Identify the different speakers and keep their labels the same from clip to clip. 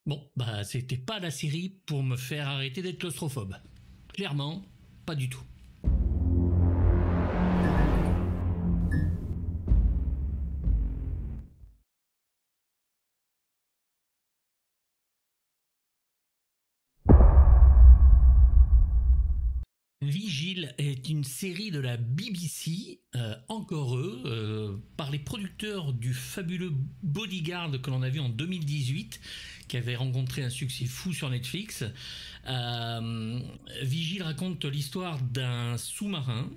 Speaker 1: Bon, bah c'était pas la série pour me faire arrêter d'être claustrophobe. Clairement, pas du tout. Vigile est une série de la BBC, encore eux, par les producteurs du fabuleux Bodyguard que l'on a vu en 2018, qui avait rencontré un succès fou sur Netflix. Vigile raconte l'histoire d'un sous-marin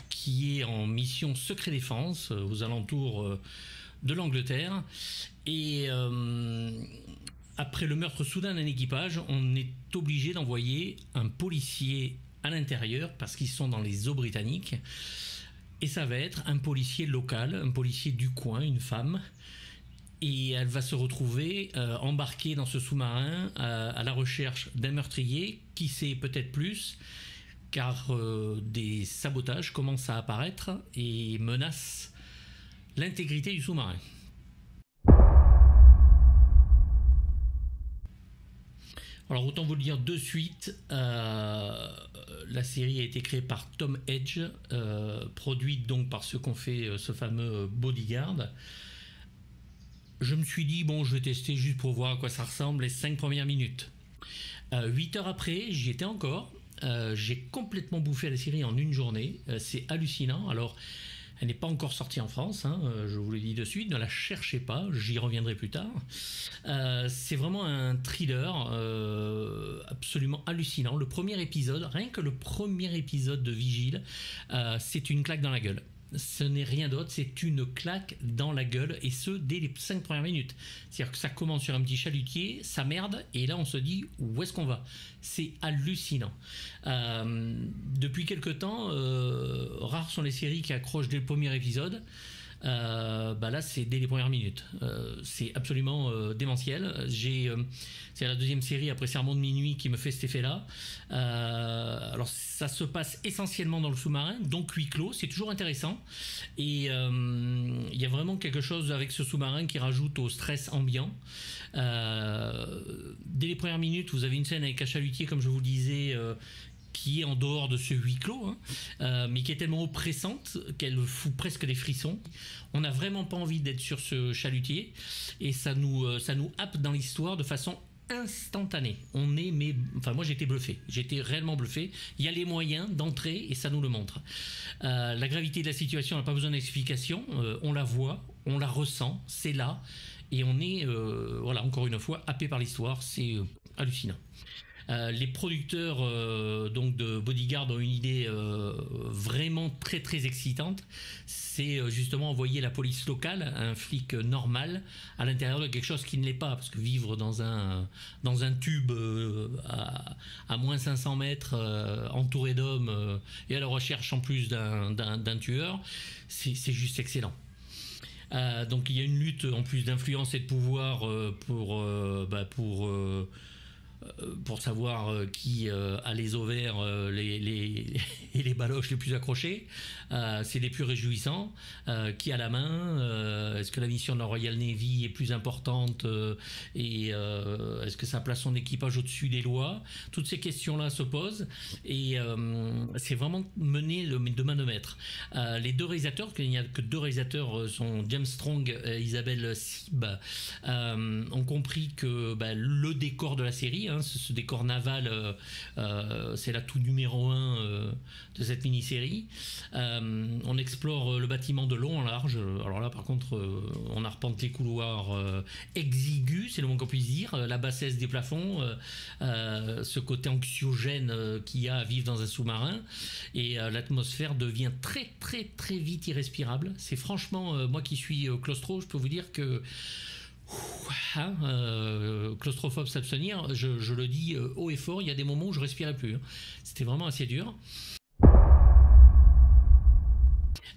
Speaker 1: qui est en mission secret défense aux alentours de l'Angleterre. Et après le meurtre soudain d'un équipage, on est obligé d'envoyer un policier à l'intérieur parce qu'ils sont dans les eaux britanniques. Et ça va être un policier local, un policier du coin, une femme. Et elle va se retrouver embarquée dans ce sous-marin à la recherche d'un meurtrier, qui sait peut-être plus, car des sabotages commencent à apparaître et menacent l'intégrité du sous-marin. Alors autant vous le dire de suite, la série a été créée par Tom Edge, produite donc par ceux qui ont fait ce fameux Bodyguard. Je me suis dit, bon, je vais tester juste pour voir à quoi ça ressemble les 5 premières minutes. 8 heures après, j'y étais encore. J'ai complètement bouffé la série en une journée. C'est hallucinant. Alors, elle n'est pas encore sortie en France, hein, je vous le dis de suite, ne la cherchez pas, j'y reviendrai plus tard. C'est vraiment un thriller absolument hallucinant. Le premier épisode, rien que le premier épisode de Vigile, c'est une claque dans la gueule. Ce n'est rien d'autre, c'est une claque dans la gueule, et ce dès les 5 premières minutes. C'est-à-dire que ça commence sur un petit chalutier, ça merde, et là on se dit où est-ce qu'on va. C'est hallucinant. Depuis quelque temps, rares sont les séries qui accrochent dès le premier épisode. Là c'est dès les premières minutes. C'est absolument démentiel. C'est la deuxième série après Sermon de minuit qui me fait cet effet là. Alors ça se passe essentiellement dans le sous-marin, donc huis clos, c'est toujours intéressant, et il y a vraiment quelque chose avec ce sous-marin qui rajoute au stress ambiant. Dès les premières minutes vous avez une scène avec un chalutier, comme je vous le disais, qui est en dehors de ce huis clos, mais qui est tellement oppressante qu'elle fout presque des frissons. On n'a vraiment pas envie d'être sur ce chalutier, et ça nous happe dans l'histoire de façon instantanée. Moi j'étais bluffé, j'étais réellement bluffé. Il y a les moyens d'entrer et ça nous le montre. La gravité de la situation n'a pas besoin d'explication, on la voit, on la ressent, c'est là, et on est encore une fois happé par l'histoire. C'est hallucinant. Les producteurs donc de Bodyguard ont une idée vraiment très très excitante. C'est justement envoyer la police locale, un flic normal, à l'intérieur de quelque chose qui ne l'est pas, parce que vivre dans un tube à moins 500 mètres, entouré d'hommes, et à la recherche en plus d'un tueur, c'est juste excellent. Donc il y a une lutte en plus d'influence et de pouvoir pour savoir qui a les ovaires et les baloches les plus accrochés. C'est les plus réjouissants. Qui a la main, est-ce que la mission de la Royal Navy est plus importante, et est-ce que ça place son équipage au-dessus des lois? Toutes ces questions-là se posent, et c'est vraiment mené de main de maître. Les deux réalisateurs, qu'il n'y a que deux réalisateurs, sont James Strong et Isabelle Sib, ont compris que le décor de la série, ce décor naval, c'est l'atout numéro 1 de cette mini-série. On explore le bâtiment de long en large. Alors là par contre on arpente les couloirs exigus, c'est le moins qu'on puisse dire, la bassesse des plafonds, ce côté anxiogène qu'il y a à vivre dans un sous-marin, et l'atmosphère devient très très très vite irrespirable. C'est franchement, moi qui suis claustro, je peux vous dire que claustrophobe s'abstenir, je le dis haut et fort, il y a des moments où je respirais plus, c'était vraiment assez dur.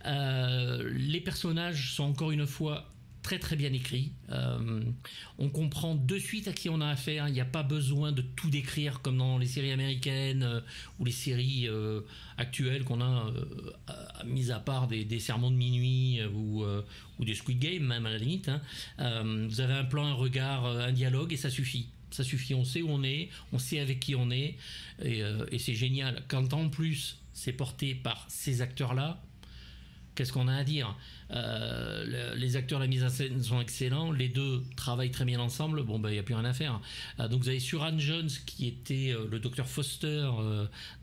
Speaker 1: Les personnages sont encore une fois très très bien écrit. On comprend de suite à qui on a affaire. Il n'y a pas besoin de tout décrire comme dans les séries américaines ou les séries actuelles qu'on a, mis à part des Sermons de minuit ou des Squid Game même à la limite. Vous avez un plan, un regard, un dialogue et ça suffit. Ça suffit, on sait où on sait avec qui on est, et c'est génial. Quand en plus c'est porté par ces acteurs-là, qu'est-ce qu'on a à dire? Les acteurs, la mise en scène sont excellents, les deux travaillent très bien ensemble, bon ben il n'y a plus rien à faire. Donc vous avez Suran Jones qui était le docteur Foster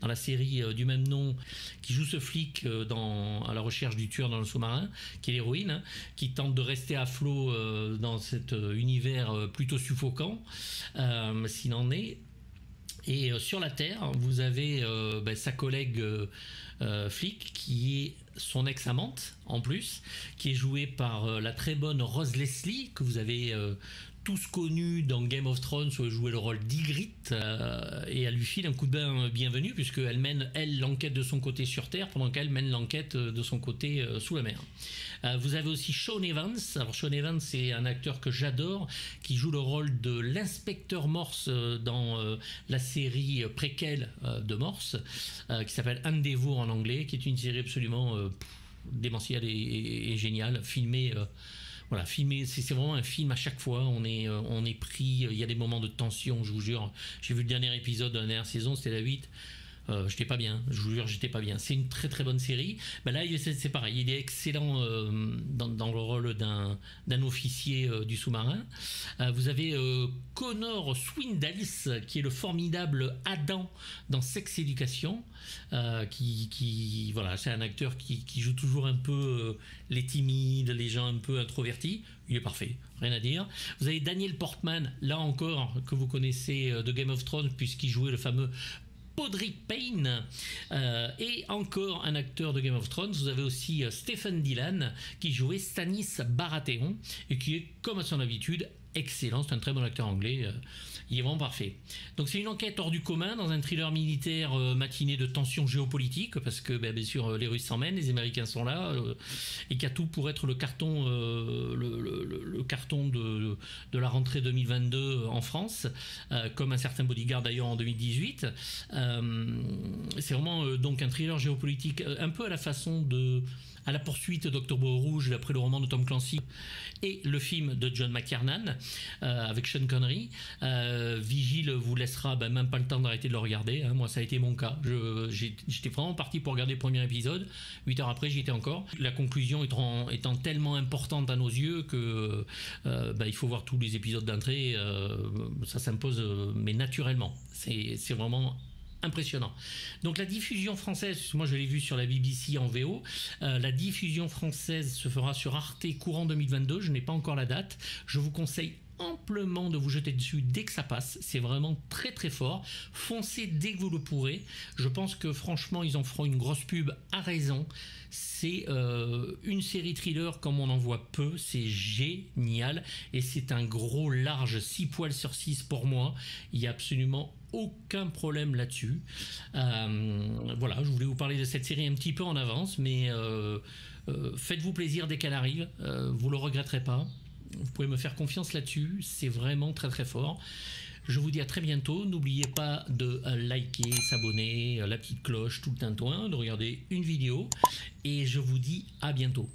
Speaker 1: dans la série du même nom, qui joue ce flic à la recherche du tueur dans le sous-marin, qui est l'héroïne, qui tente de rester à flot dans cet univers plutôt suffocant, s'il en est. Et sur la Terre, vous avez sa collègue flic qui est son ex-amante en plus, qui est jouée par la très bonne Rose Leslie, que vous avez tous connue dans Game of Thrones où elle jouait le rôle d'Ygritte, et elle lui file un coup de bain bienvenu puisqu'elle mène l'enquête de son côté sur Terre pendant qu'elle mène l'enquête de son côté sous la mer. Vous avez aussi Sean Evans. Alors Sean Evans, c'est un acteur que j'adore, qui joue le rôle de l'inspecteur Morse dans la série préquelle de Morse, qui s'appelle Endeavour en anglais, qui est une série absolument démentielle et géniale, filmée. Voilà, filmé, c'est vraiment un film à chaque fois. On est pris. Il y a des moments de tension, je vous jure. J'ai vu le dernier épisode de la dernière saison, c'était la 8. J'étais pas bien, je vous jure, j'étais pas bien. C'est une très très bonne série. Là, c'est pareil, il est excellent dans le rôle d'un officier du sous-marin. Vous avez Connor Swindells, qui est le formidable Adam dans Sex Education, voilà, c'est un acteur qui joue toujours un peu les timides, les gens un peu introvertis. Il est parfait, rien à dire. Vous avez Daniel Portman, là encore, que vous connaissez de Game of Thrones, puisqu'il jouait le fameux Podrick Payne, et encore un acteur de Game of Thrones. Vous avez aussi Stephen Dillon qui jouait Stannis Baratheon et qui est, comme à son habitude, excellent. C'est un très bon acteur anglais, il est vraiment parfait. Donc c'est une enquête hors du commun dans un thriller militaire matiné de tensions géopolitiques, parce que bien sûr les Russes s'en mènent, les Américains sont là, et qu'il y a tout pour être le carton, le carton de la rentrée 2022 en France, comme un certain Bodyguard d'ailleurs en 2018. C'est vraiment donc un thriller géopolitique un peu à la façon de À la poursuite d'Octobre Rouge, d'après le roman de Tom Clancy, et le film de John McTiernan avec Sean Connery. Vigile vous laissera même pas le temps d'arrêter de le regarder, hein. Moi ça a été mon cas, j'étais vraiment parti pour regarder le premier épisode, 8 heures après j'y étais encore. La conclusion étant tellement importante à nos yeux que il faut voir tous les épisodes d'entrée, ça s'impose mais naturellement, c'est vraiment impressionnant. Donc la diffusion française, moi je l'ai vu sur la BBC en VO, la diffusion française se fera sur Arte courant 2022, je n'ai pas encore la date, je vous conseille amplement de vous jeter dessus dès que ça passe, c'est vraiment très très fort, foncez dès que vous le pourrez, je pense que franchement ils en feront une grosse pub à raison. C'est une série thriller comme on en voit peu, c'est génial et c'est un gros large 6 poils sur 6 pour moi, il n'y a absolument aucun problème là-dessus. Voilà, je voulais vous parler de cette série un petit peu en avance, mais faites-vous plaisir dès qu'elle arrive, vous le regretterez pas. Vous pouvez me faire confiance là-dessus, c'est vraiment très très fort. Je vous dis à très bientôt, n'oubliez pas de liker, s'abonner, la petite cloche, tout le tintouin, de regarder une vidéo, et je vous dis à bientôt.